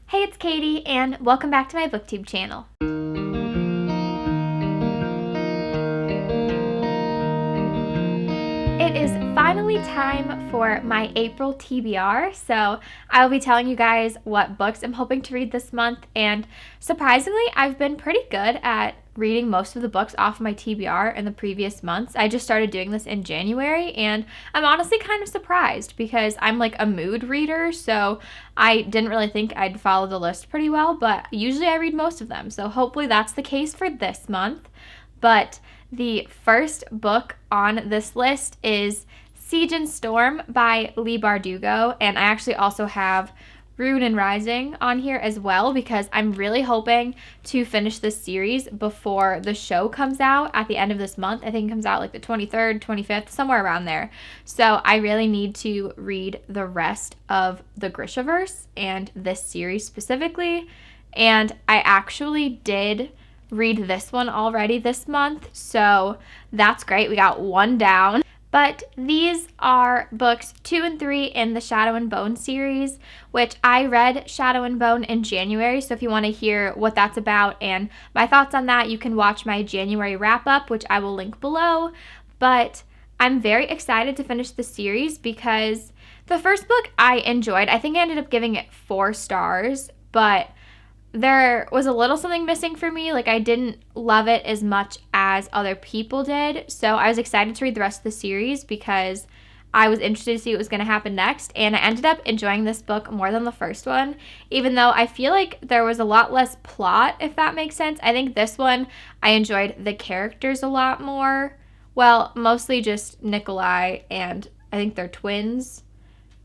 Hey, it's Katie, and welcome back to my booktube channel. It is finally time for my April TBR, so I'll be telling you guys what books I'm hoping to read this month, and surprisingly, I've been pretty good at reading most of the books off my TBR in the previous months. I just started doing this in January, and I'm honestly kind of surprised because I'm like a mood reader, so I didn't really think I'd follow the list pretty well, but usually I read most of them, so hopefully that's the case for this month. But the first book on this list is Siegen Storm by Leigh Bardugo, and I actually also have Ruin and Rising on here as well because I'm really hoping to finish this series before the show comes out at the end of this month. I think it comes out like the 23rd, 25th, somewhere around there. So I really need to read the rest of the Grishaverse and this series specifically. And I actually did read this one already this month, so that's great. We got one down. But these are books 2 and 3 in the Shadow and Bone series, which I read Shadow and Bone in January. So if you want to hear what that's about and my thoughts on that, you can watch my January wrap-up, which I will link below. But I'm very excited to finish the series because the first book I enjoyed. I think I ended up giving it 4 stars, but there was a little something missing for me. Like, I didn't love it as much as other people did. So I was excited to read the rest of the series because I was interested to see what was going to happen next. And I ended up enjoying this book more than the first one, even though I feel like there was a lot less plot, if that makes sense. I think this one, I enjoyed the characters a lot more. Well, mostly just Nikolai, and I think they're twins.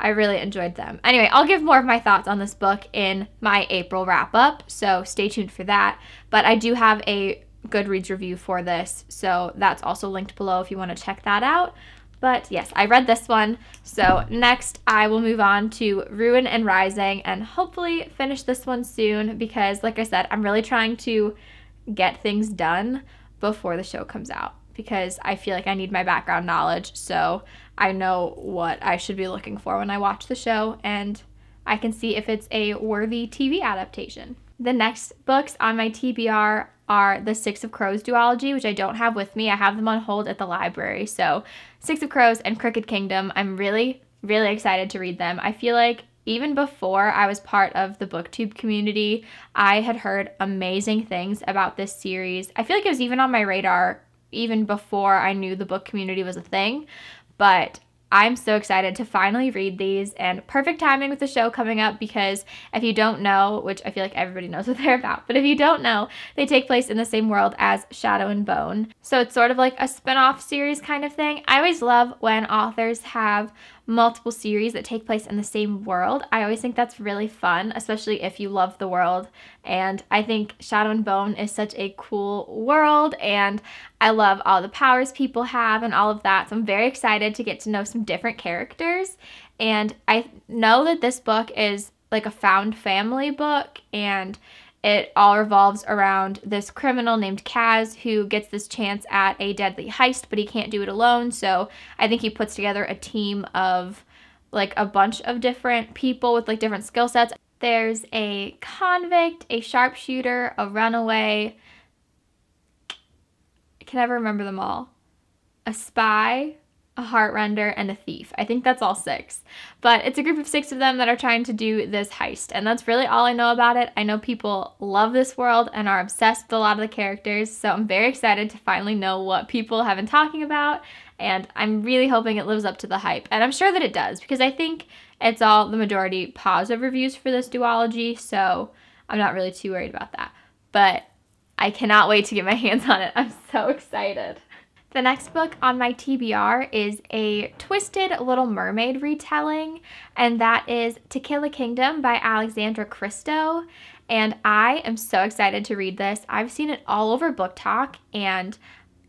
I really enjoyed them. Anyway, I'll give more of my thoughts on this book in my April wrap-up, so stay tuned for that. But I do have a Goodreads review for this, so that's also linked below if you want to check that out. But yes, I read this one. So next, I will move on to Ruin and Rising and hopefully finish this one soon because, like I said, I'm really trying to get things done before the show comes out because I feel like I need my background knowledge, so I know what I should be looking for when I watch the show, and I can see if it's a worthy TV adaptation. The next books on my TBR are the Six of Crows duology, which I don't have with me. I have them on hold at the library. So Six of Crows and Cricket Kingdom, I'm really, really excited to read them. I feel like even before I was part of the booktube community, I had heard amazing things about this series. I feel like it was even on my radar even before I knew the book community was a thing. But I'm so excited to finally read these, and perfect timing with the show coming up because if you don't know, which I feel like everybody knows what they're about, but if you don't know, they take place in the same world as Shadow and Bone. So it's sort of like a spin-off series kind of thing. I always love when authors have multiple series that take place in the same world. I always think that's really fun, especially if you love the world. And I think Shadow and Bone is such a cool world, and I love all the powers people have and all of that. So I'm very excited to get to know some different characters. And I know that this book is like a found family book, and it all revolves around this criminal named Kaz who gets this chance at a deadly heist, but he can't do it alone. So I think he puts together a team of like a bunch of different people with like different skill sets. There's a convict, a sharpshooter, a runaway. I can never remember them all. A spy, a heartrender, and a thief. I think that's all 6. But it's a group of 6 of them that are trying to do this heist. And that's really all I know about it. I know people love this world and are obsessed with a lot of the characters. So I'm very excited to finally know what people have been talking about. And I'm really hoping it lives up to the hype. And I'm sure that it does because I think it's all the majority positive reviews for this duology. So I'm not really too worried about that. But I cannot wait to get my hands on it. I'm so excited. The next book on my TBR is a twisted Little Mermaid retelling, and that is Tequila Kingdom by Alexandra Christo. And I am so excited to read this. I've seen it all over Book Talk, and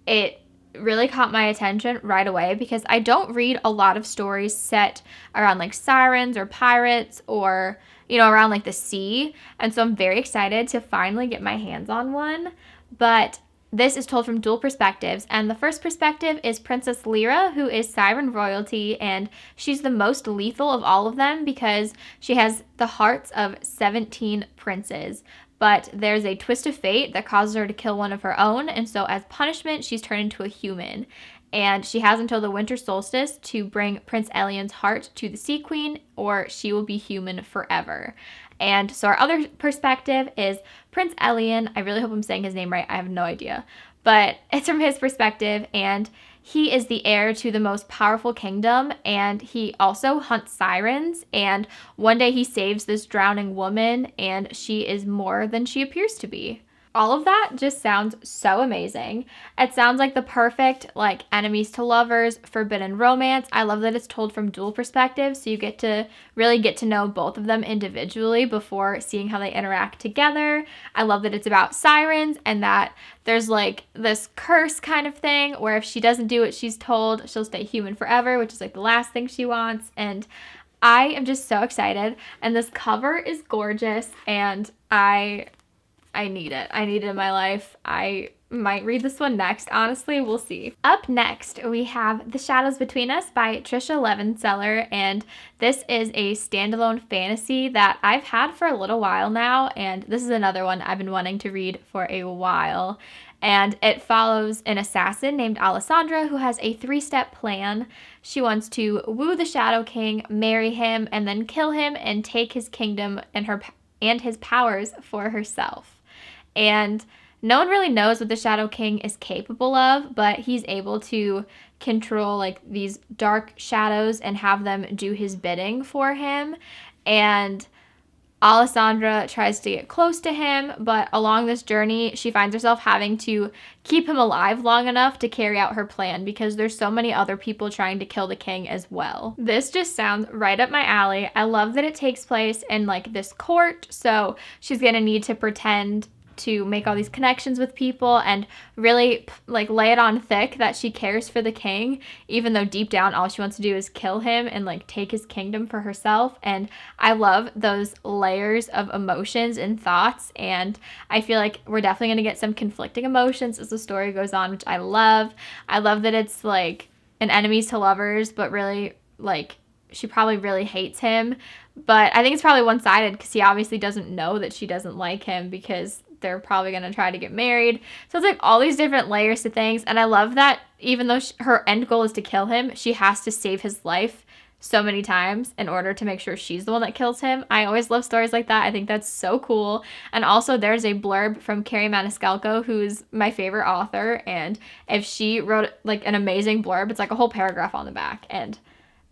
it really caught my attention right away because I don't read a lot of stories set around like sirens or pirates or, around like the sea. And so I'm very excited to finally get my hands on one. But this is told from dual perspectives, and the first perspective is Princess Lyra, who is Siren royalty, and she's the most lethal of all of them because she has the hearts of 17 princes. But there's a twist of fate that causes her to kill one of her own, and so as punishment, she's turned into a human. And she has until the winter solstice to bring Prince Elion's heart to the Sea Queen, or she will be human forever. And so our other perspective is Prince Elion. I really hope I'm saying his name right. I have no idea. But it's from his perspective, and he is the heir to the most powerful kingdom, and he also hunts sirens, and one day he saves this drowning woman, and she is more than she appears to be. All of that just sounds so amazing. It sounds like the perfect, like, enemies to lovers, forbidden romance. I love that it's told from dual perspectives, so you get to really get to know both of them individually before seeing how they interact together. I love that it's about sirens and that there's, like, this curse kind of thing where if she doesn't do what she's told, she'll stay human forever, which is, like, the last thing she wants. And I am just so excited. And this cover is gorgeous, and I need it. I need it in my life. I might read this one next. Honestly, we'll see. Up next, we have The Shadows Between Us by Trisha Levenseller, and this is a standalone fantasy that I've had for a little while now, and this is another one I've been wanting to read for a while. And it follows an assassin named Alessandra who has a 3-step plan. She wants to woo the Shadow King, marry him, and then kill him and take his kingdom and his powers for herself. And no one really knows what the Shadow King is capable of, but he's able to control, like, these dark shadows and have them do his bidding for him. And Alessandra tries to get close to him, but along this journey, she finds herself having to keep him alive long enough to carry out her plan because there's so many other people trying to kill the king as well. This just sounds right up my alley. I love that it takes place in, like, this court, so she's gonna need to pretend to make all these connections with people and really, like, lay it on thick that she cares for the king, even though deep down all she wants to do is kill him and, like, take his kingdom for herself. And I love those layers of emotions and thoughts, and I feel like we're definitely going to get some conflicting emotions as the story goes on, which I love. I love that it's, like, an enemies to lovers, but really, like, she probably really hates him, but I think it's probably one-sided because he obviously doesn't know that she doesn't like him because they're probably going to try to get married. So it's like all these different layers to things. And I love that even though her end goal is to kill him, she has to save his life so many times in order to make sure she's the one that kills him. I always love stories like that. I think that's so cool. And also there's a blurb from Carrie Maniscalco, who's my favorite author. And if she wrote, like, an amazing blurb, it's like a whole paragraph on the back. And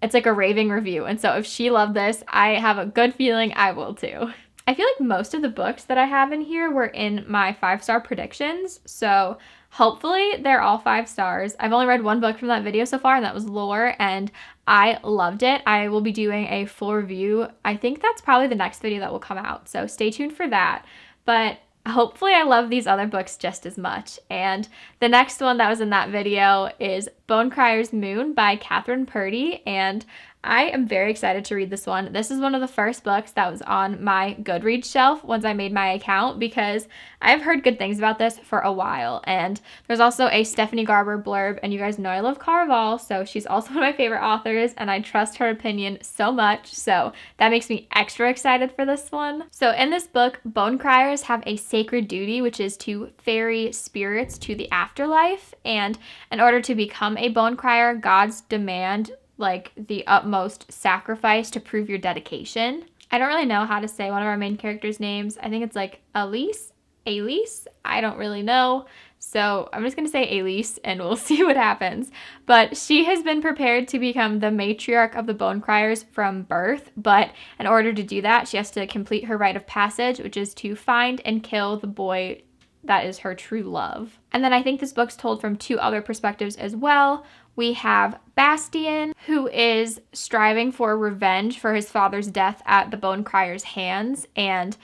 it's like a raving review. And so if she loved this, I have a good feeling I will too. I feel like most of the books that I have in here were in my 5-star predictions, so hopefully they're all 5 stars. I've only read one book from that video so far, and that was Lore, and I loved it. I will be doing a full review. I think that's probably the next video that will come out, so stay tuned for that. But hopefully I love these other books just as much. And the next one that was in that video is Bone Crier's Moon by Catherine Purdy, and I am very excited to read this one. This is one of the first books that was on my Goodreads shelf once I made my account because I've heard good things about this for a while. And there's also a Stephanie Garber blurb, and you guys know I love Caraval, so she's also one of my favorite authors, and I trust her opinion so much, so that makes me extra excited for this one. So in this book, Bone Criers have a sacred duty, which is to ferry spirits to the afterlife, and in order to become a Bone Crier, gods demand, like, the utmost sacrifice to prove your dedication. I don't really know how to say one of our main characters' names. I think it's like Elise? I don't really know. So I'm just going to say Elise and we'll see what happens. But she has been prepared to become the matriarch of the Bone Criers from birth. But in order to do that, she has to complete her rite of passage, which is to find and kill the boy that is her true love. And then I think this book's told from 2 other perspectives as well. We have Bastian, who is striving for revenge for his father's death at the Bone Crier's hands, and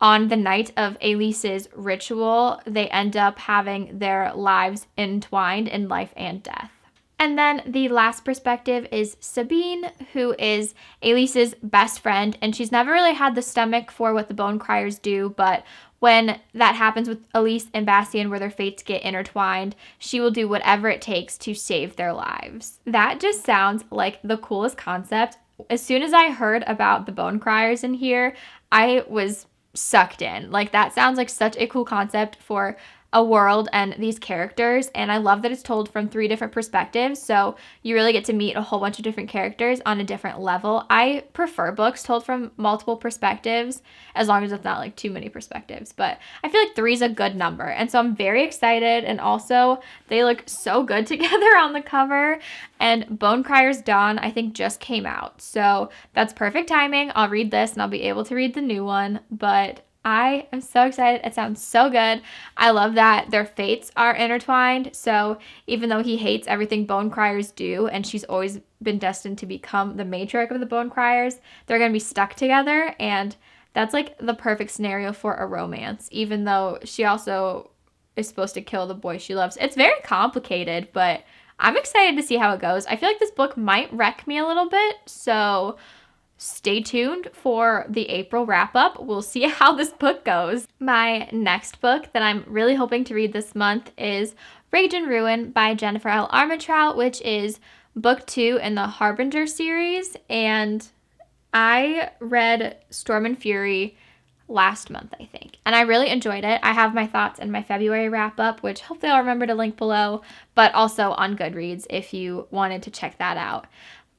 on the night of Elise's ritual, they end up having their lives entwined in life and death. And then the last perspective is Sabine, who is Elise's best friend, and she's never really had the stomach for what the Bone Criers do, but when that happens with Elise and Bastien, where their fates get intertwined, she will do whatever it takes to save their lives. That just sounds like the coolest concept. As soon as I heard about the Bone Criers in here, I was sucked in. Like, that sounds like such a cool concept for a world and these characters, and I love that it's told from 3 different perspectives, so you really get to meet a whole bunch of different characters on a different level. I prefer books told from multiple perspectives, as long as it's not like too many perspectives, but I feel like 3 is a good number, and so I'm very excited. And also they look so good together on the cover. And Bone Criers Dawn, I think, just came out, so that's perfect timing. I'll read this and I'll be able to read the new one, but I am so excited. It sounds so good. I love that their fates are intertwined. So even though he hates everything Bone Criers do, and she's always been destined to become the matriarch of the Bone Criers, they're going to be stuck together. And that's like the perfect scenario for a romance, even though she also is supposed to kill the boy she loves. It's very complicated, but I'm excited to see how it goes. I feel like this book might wreck me a little bit, so stay tuned for the April wrap-up. We'll see how this book goes. My next book that I'm really hoping to read this month is Rage and Ruin by Jennifer L. Armentrout, which is book 2 in the Harbinger series. And I read Storm and Fury last month, I think, and I really enjoyed it. I have my thoughts in my February wrap-up, which hopefully I'll remember to link below, but also on Goodreads if you wanted to check that out.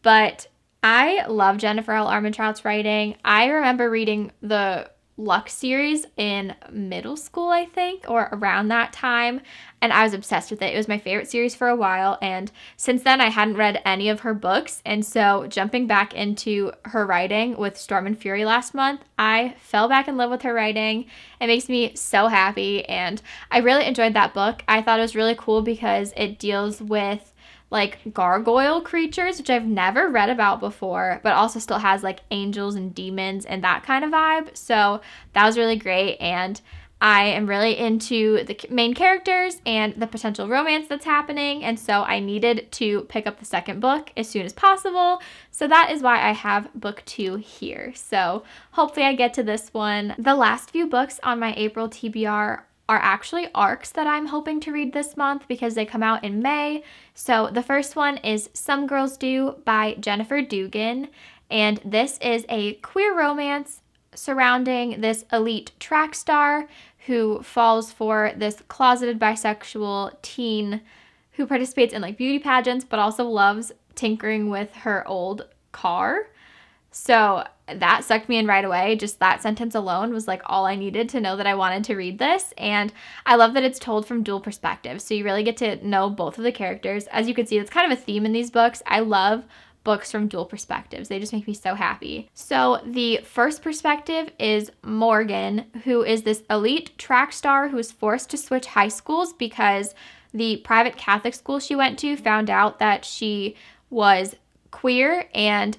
But I love Jennifer L. Armentrout's writing. I remember reading the Luck series in middle school, I think, or around that time, and I was obsessed with it. It was my favorite series for a while, and since then I hadn't read any of her books, and so jumping back into her writing with Storm and Fury last month, I fell back in love with her writing. It makes me so happy, and I really enjoyed that book. I thought it was really cool because it deals with like gargoyle creatures, which I've never read about before, but also still has like angels and demons and that kind of vibe. So that was really great, and I am really into the main characters and the potential romance that's happening, and so I needed to pick up the second book as soon as possible. So that is why I have book 2 here. So hopefully I get to this one. The last few books on my April TBR are actually arcs that I'm hoping to read this month because they come out in May. So the first one is Some Girls Do by Jennifer Dugan, and this is a queer romance surrounding this elite track star who falls for this closeted bisexual teen who participates in like beauty pageants but also loves tinkering with her old car. So that sucked me in right away. Just that sentence alone was like all I needed to know that I wanted to read this. And I love that it's told from dual perspectives. So you really get to know both of the characters. As you can see, it's kind of a theme in these books. I love books from dual perspectives. They just make me so happy. So the first perspective is Morgan, who is this elite track star who is forced to switch high schools because the private Catholic school she went to found out that she was queer, and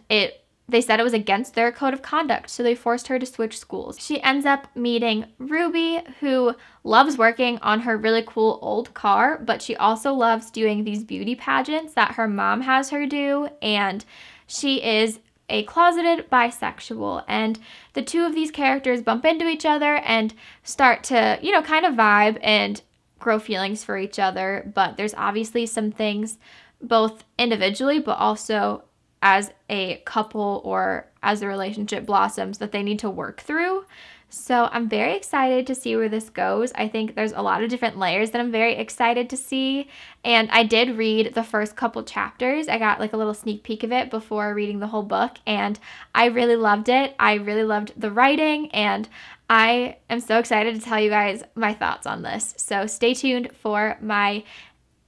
they said it was against their code of conduct, so they forced her to switch schools. She ends up meeting Ruby, who loves working on her really cool old car, but she also loves doing these beauty pageants that her mom has her do, and she is a closeted bisexual. And the two of these characters bump into each other and start to, kind of vibe and grow feelings for each other, but there's obviously some things both individually but also as a couple or as the relationship blossoms that they need to work through. So I'm very excited to see where this goes. I think there's a lot of different layers that I'm very excited to see. And I did read the first couple chapters. I got like a little sneak peek of it before reading the whole book, and I really loved it. I really loved the writing, and I am so excited to tell you guys my thoughts on this. So stay tuned for my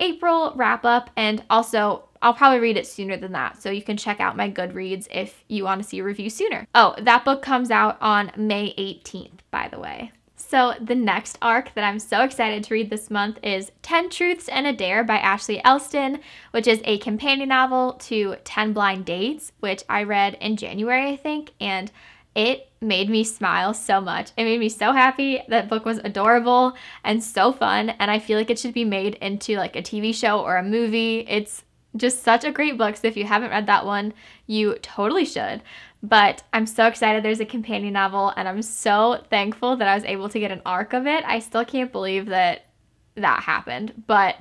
April wrap up, and also I'll probably read it sooner than that, so you can check out my Goodreads if you want to see a review sooner. Oh, that book comes out on May 18th, by the way. So the next arc that I'm so excited to read this month is 10 Truths and a Dare by Ashley Elston, which is a companion novel to 10 Blind Dates, which I read in January, I think, and it made me smile so much. It made me so happy. That book was adorable and so fun, and I feel like it should be made into like a TV show or a movie. It's just such a great book. So if you haven't read that one, you totally should. But I'm so excited there's a companion novel, and I'm so thankful that I was able to get an arc of it. I still can't believe that happened. But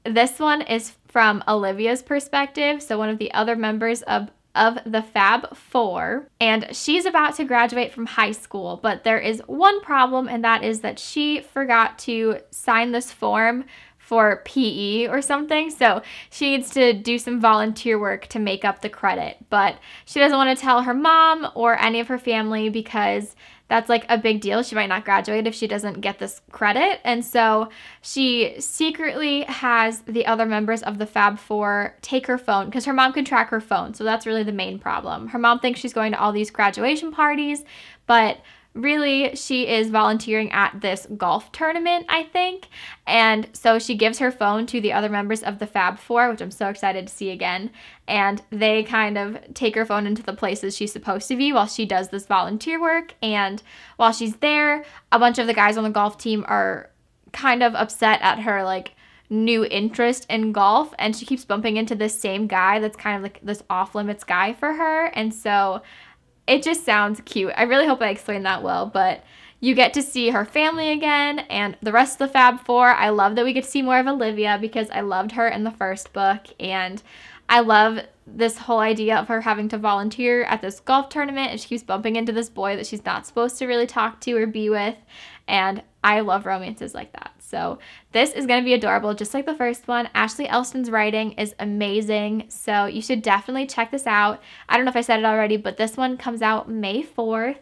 this one is from Olivia's perspective, so one of the other members of the Fab Four, and she's about to graduate from high school, but there is one problem, and that is that she forgot to sign this form for PE or something, so she needs to do some volunteer work to make up the credit, but she doesn't want to tell her mom or any of her family because that's like a big deal. She might not graduate if she doesn't get this credit. And so she secretly has the other members of the Fab Four take her phone because her mom can track her phone. So that's really the main problem. Her mom thinks she's going to all these graduation parties, but really she is volunteering at this golf tournament, I think. And so she gives her phone to the other members of the Fab Four, which I'm so excited to see again. And they kind of take her phone into the places she's supposed to be while she does this volunteer work. And while she's there, a bunch of the guys on the golf team are kind of upset at her, like, new interest in golf. And she keeps bumping into this same guy that's kind of like this off-limits guy for her. And so it just sounds cute. I really hope I explained that well, but you get to see her family again and the rest of the Fab Four. I love that we get to see more of Olivia because I loved her in the first book, and I love this whole idea of her having to volunteer at this golf tournament, and she keeps bumping into this boy that she's not supposed to really talk to or be with, and I love romances like that. So this is going to be adorable, just like the first one. Ashley Elston's writing is amazing, so you should definitely check this out. I don't know if I said it already, but this one comes out May 4th,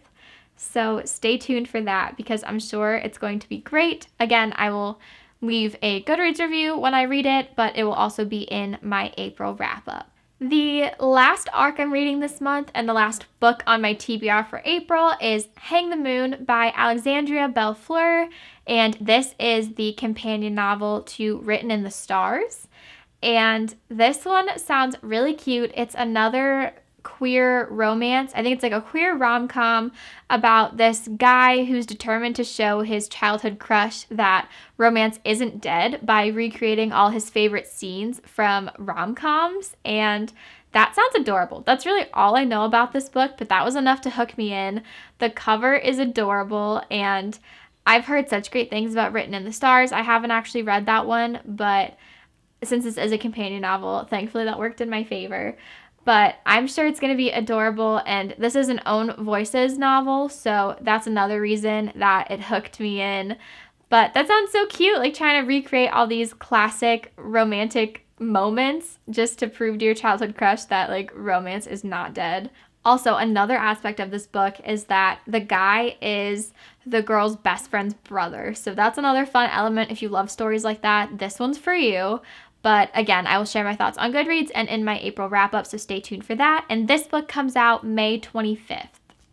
so stay tuned for that because I'm sure it's going to be great. Again, I will leave a Goodreads review when I read it, but it will also be in my April wrap-up. The last arc I'm reading this month and the last book on my TBR for April is Hang the Moon by Alexandria Bellefleur, and this is the companion novel to Written in the Stars. And this one sounds really cute. It's another queer romance. I think it's like a queer rom-com about this guy who's determined to show his childhood crush that romance isn't dead by recreating all his favorite scenes from rom-coms, and that sounds adorable. That's really all I know about this book, but that was enough to hook me in. The cover is adorable, and I've heard such great things about Written in the Stars. I haven't actually read that one, but since this is a companion novel, thankfully that worked in my favor. But I'm sure it's going to be adorable, and this is an Own Voices novel, so that's another reason that it hooked me in. But that sounds so cute, like trying to recreate all these classic romantic moments just to prove to your childhood crush that, like, romance is not dead. Also, another aspect of this book is that the guy is the girl's best friend's brother, so that's another fun element if you love stories like that. This one's for you. But again, I will share my thoughts on Goodreads and in my April wrap-up, so stay tuned for that. And this book comes out May 25th.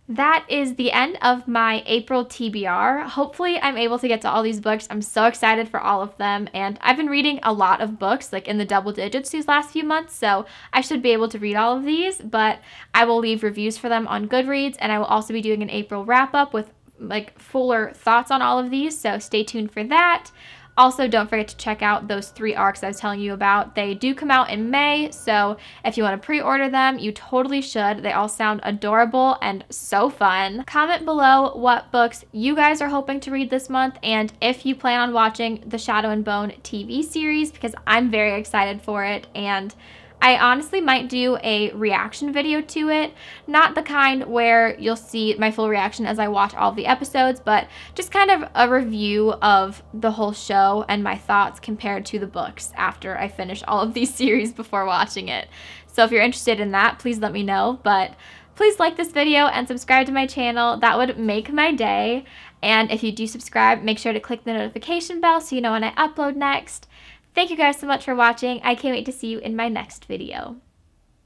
That is the end of my April TBR. Hopefully I'm able to get to all these books. I'm so excited for all of them. And I've been reading a lot of books, like in the double digits these last few months, so I should be able to read all of these. But I will leave reviews for them on Goodreads, and I will also be doing an April wrap-up with like fuller thoughts on all of these, so stay tuned for that. Also, don't forget to check out those 3 arcs I was telling you about. They do come out in May, so if you want to pre-order them, you totally should. They all sound adorable and so fun. Comment below what books you guys are hoping to read this month, and if you plan on watching the Shadow and Bone TV series, because I'm very excited for it, and I honestly might do a reaction video to it. Not the kind where you'll see my full reaction as I watch all of the episodes, but just kind of a review of the whole show and my thoughts compared to the books after I finish all of these series before watching it. So if you're interested in that, please let me know. But please like this video and subscribe to my channel. That would make my day. And if you do subscribe, make sure to click the notification bell so you know when I upload next. Thank you guys so much for watching. I can't wait to see you in my next video.